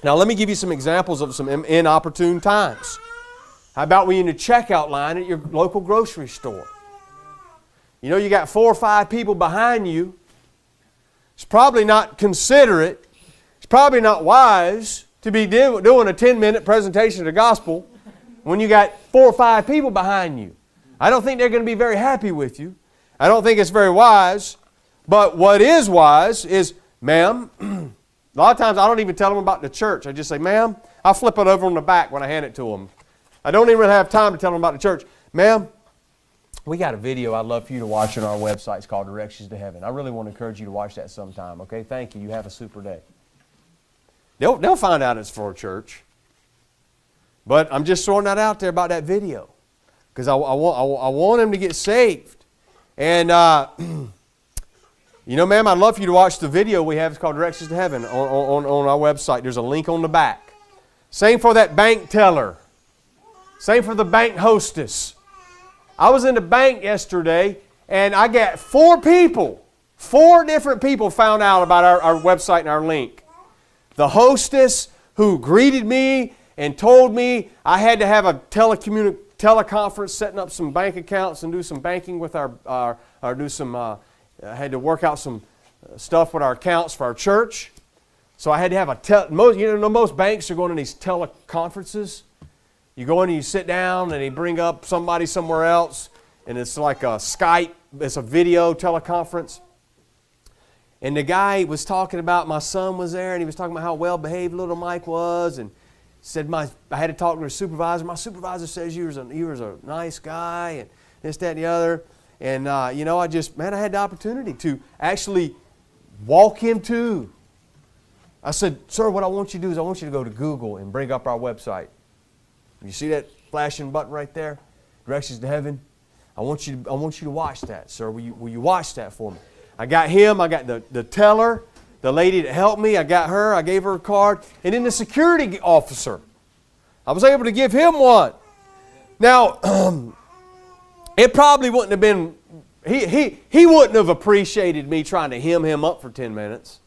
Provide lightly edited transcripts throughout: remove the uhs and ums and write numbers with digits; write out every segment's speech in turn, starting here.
Now let me give you some examples of some inopportune times. How about when you're in the checkout line at your local grocery store? You know you got 4 or 5 people behind you. It's probably not considerate. It's probably not wise to be doing a 10-minute presentation of the gospel when you got 4 or 5 people behind you. I don't think they're going to be very happy with you. I don't think it's very wise. But what is wise is, ma'am, a lot of times I don't even tell them about the church. I just say, ma'am, I'll flip it over on the back when I hand it to them. I don't even have time to tell them about the church. Ma'am, we got a video I'd love for you to watch on our website. It's called Directions to Heaven. I really want to encourage you to watch that sometime, okay? Thank you. You have a super day. They'll find out it's for a church. But I'm just throwing that out there about that video. Because I want them to get saved. And, you know, ma'am, I'd love for you to watch the video we have. It's called Directions to Heaven on our website. There's a link on the back. Same for that bank teller. Same for the bank hostess. I was in the bank yesterday, and I got 4 different people found out about our website and our link. The hostess who greeted me and told me I had to have a teleconference, setting up some bank accounts and do some banking with I had to work out some stuff with our accounts for our church. So I had to have most banks are going to these teleconferences. You go in and you sit down and they bring up somebody somewhere else, and it's like a Skype, it's a video teleconference. And the guy was talking about, my son was there, and he was talking about how well behaved little Mike was, and said I had to talk to his supervisor. My supervisor says you was a nice guy, and this, that, and the other. And you know, I had the opportunity to actually walk him to. I said, sir, what I want you to do is I want you to go to Google and bring up our website. You see that flashing button right there? Directions to Heaven. I want you to watch that, sir. Will you watch that for me? I got him. I got the teller, the lady that helped me. I got her. I gave her a card. And then the security officer. I was able to give him one. Now, it probably wouldn't have been, he wouldn't have appreciated me trying to hem him up for 10 minutes.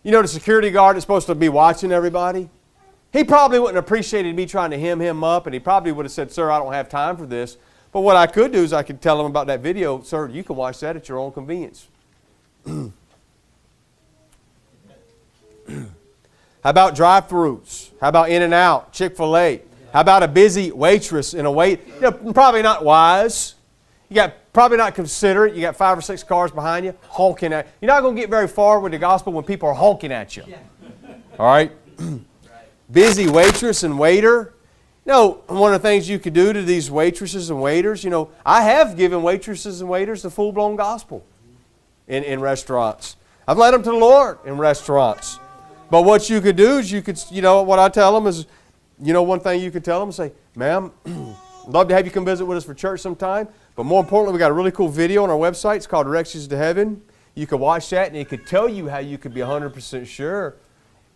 You know the security guard is supposed to be watching everybody? He probably wouldn't have appreciated me trying to hem him up, and he probably would have said, sir, I don't have time for this. But what I could do is I could tell him about that video. Sir, you can watch that at your own convenience. How about drive-thrus? How about In-N-Out, Chick-fil-A? How about a busy waitress in a wait? You know, probably not wise. You got probably not considerate. You got 5 or 6 cars behind you honking at you. You're not going to get very far with the gospel when people are honking at you. All right? Busy waitress and waiter. You know, one of the things you could do to these waitresses and waiters, you know, I have given waitresses and waiters the full-blown gospel in restaurants. I've led them to the Lord in restaurants. But what you could do is what I tell them is, one thing you could tell them is say, ma'am, I'd love to have you come visit with us for church sometime. But more importantly, we got a really cool video on our website. It's called Directions to Heaven. You could watch that, and it could tell you how you could be 100% sure.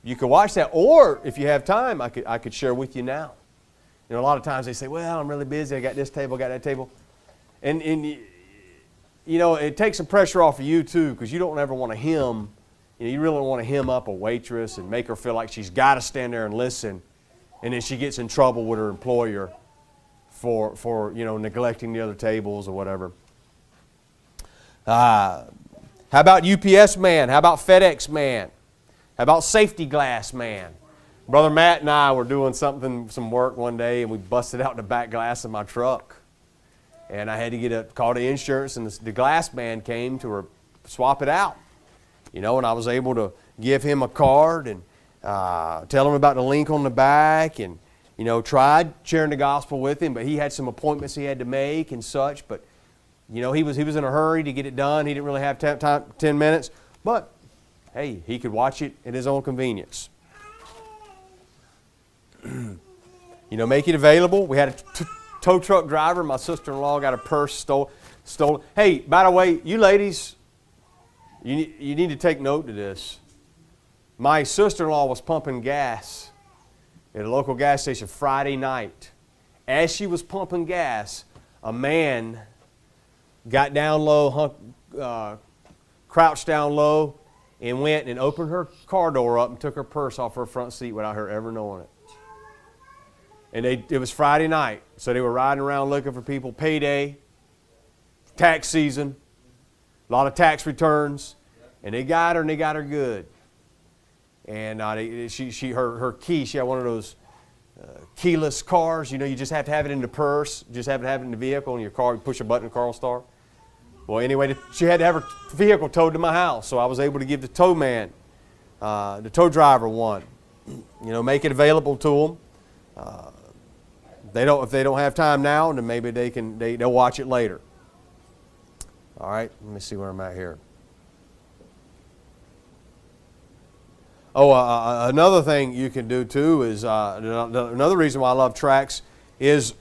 You could watch that, or if you have time, I could share with you now. You know, a lot of times they say, well, I'm really busy. I got this table, I got that table. And it takes some pressure off of you, too, because you don't ever want to hem. You really don't want to hem up a waitress and make her feel like she's got to stand there and listen, and then she gets in trouble with her employer for neglecting the other tables or whatever. How about UPS man? How about FedEx man? How about safety glass man? Brother Matt and I were doing some work one day, and we busted out the back glass of my truck. And I had to call the insurance, and the glass man came to swap it out. And I was able to give him a card and tell him about the link on the back, and tried sharing the gospel with him, but he had some appointments he had to make and such. But he was in a hurry to get it done. He didn't really have 10 minutes, but hey, he could watch it at his own convenience. Make it available. We had a tow truck driver. My sister-in-law got a purse stolen. Hey, by the way, you ladies, you need to take note of this. My sister-in-law was pumping gas at a local gas station Friday night. As she was pumping gas, a man got down low, crouched down low, and went and opened her car door up and took her purse off her front seat without her ever knowing it. And it was Friday night, so they were riding around looking for people. Payday, tax season, a lot of tax returns, and they got her and they got her good. And her key, she had one of those keyless cars. You know, you just have to have it in the purse, you just have to have it in the vehicle, in your car, you push a button, the car will start. Well, anyway, she had to have her vehicle towed to my house, so I was able to give the tow man, the tow driver one. You know, make it available to them. If they don't have time now, then maybe they'll watch it later. All right, let me see where I'm at here. Oh, another thing you can do too is another reason why I love tracts is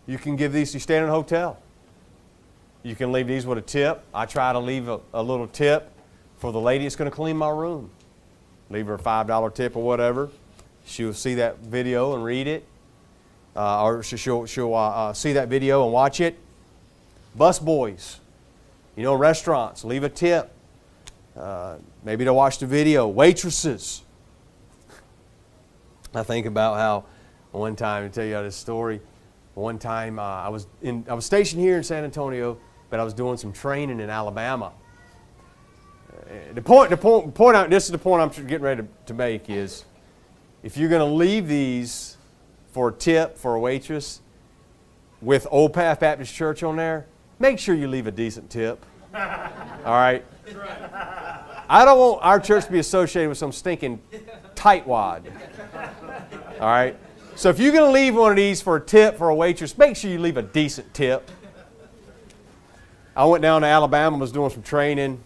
you can give these. You stay in a hotel. You can leave these with a tip. I try to leave a little tip for the lady that's going to clean my room. Leave her a $5 tip or whatever. She'll see that video and read it, or she'll see that video and watch it. Bus boys, you know, restaurants, leave a tip. Maybe they'll watch the video. Waitresses. I think about how one time, to tell you this story, one time I was stationed here in San Antonio, but I was doing some training in Alabama. This is the point I'm getting ready to make is, if you're going to leave these for a tip for a waitress with Old Path Baptist Church on there, make sure you leave a decent tip. All right? I don't want our church to be associated with some stinking tightwad. All right? So if you're going to leave one of these for a tip for a waitress, make sure you leave a decent tip. I went down to Alabama, was doing some training,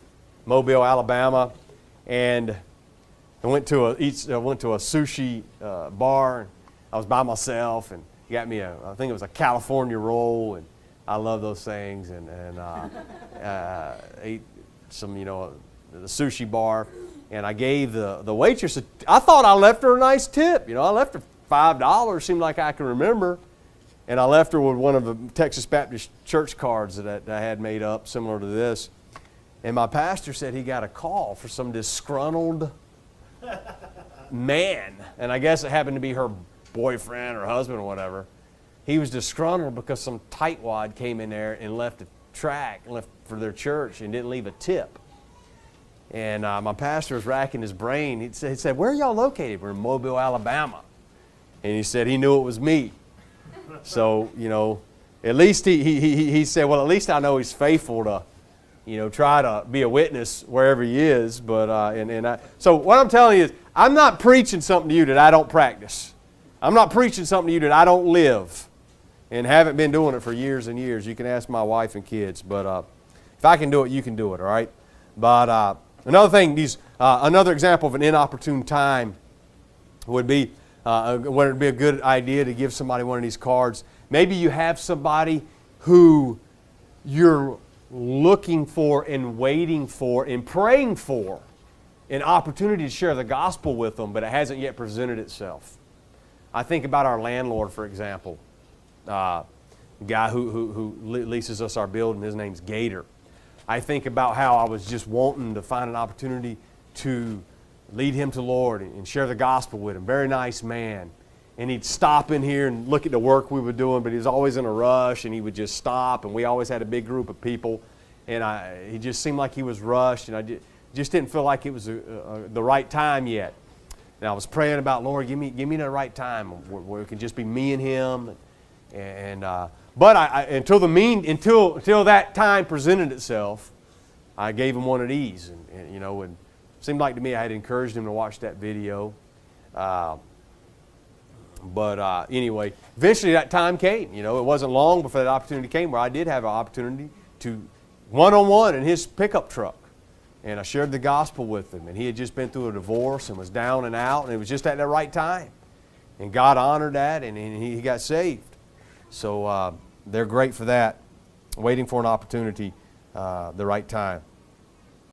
Mobile, Alabama, and I went to a sushi bar. And I was by myself, and he got me I think it was a California roll, and I love those things. And ate some, the sushi bar, and I gave the waitress I thought I left her a nice tip. I left her $5. Seemed like I can remember, and I left her with one of the Texas Baptist Church cards that I had made up, similar to this. And my pastor said he got a call for some disgruntled man, and I guess it happened to be her boyfriend or husband or whatever. He was disgruntled because some tightwad came in there and left a tract, left for their church, and didn't leave a tip. And my pastor was racking his brain. He said, "Where are y'all located?" "We're in Mobile, Alabama." And he said he knew it was me. So, at least he said, well, at least I know he's faithful to, try to be a witness wherever he is. But so what I'm telling you is, I'm not preaching something to you that I don't practice. I'm not preaching something to you that I don't live and haven't been doing it for years and years. You can ask my wife and kids. But if I can do it, you can do it, all right? But another thing, another example of an inopportune time would be, would it be a good idea to give somebody one of these cards? Maybe you have somebody who you're looking for and waiting for and praying for an opportunity to share the gospel with them, but it hasn't yet presented itself. I think about our landlord, for example, the guy who leases us our building. His name's Gator. I think about how I was just wanting to find an opportunity to lead him to the Lord and share the gospel with him. Very nice man. And he'd stop in here and look at the work we were doing, but he was always in a rush, and he would just stop, and we always had a big group of people, and he just seemed like he was rushed, and I just didn't feel like it was the right time yet. And I was praying about, Lord, give me the right time where it can just be me and him. But until that time presented itself, I gave him one of these, and it seemed like to me I had encouraged him to watch that video. But anyway, eventually that time came. It wasn't long before that opportunity came where I did have an opportunity to one-on-one in his pickup truck. And I shared the gospel with him. And he had just been through a divorce and was down and out. And it was just at the right time. And God honored that, and he got saved. So they're great for that, waiting for an opportunity, the right time.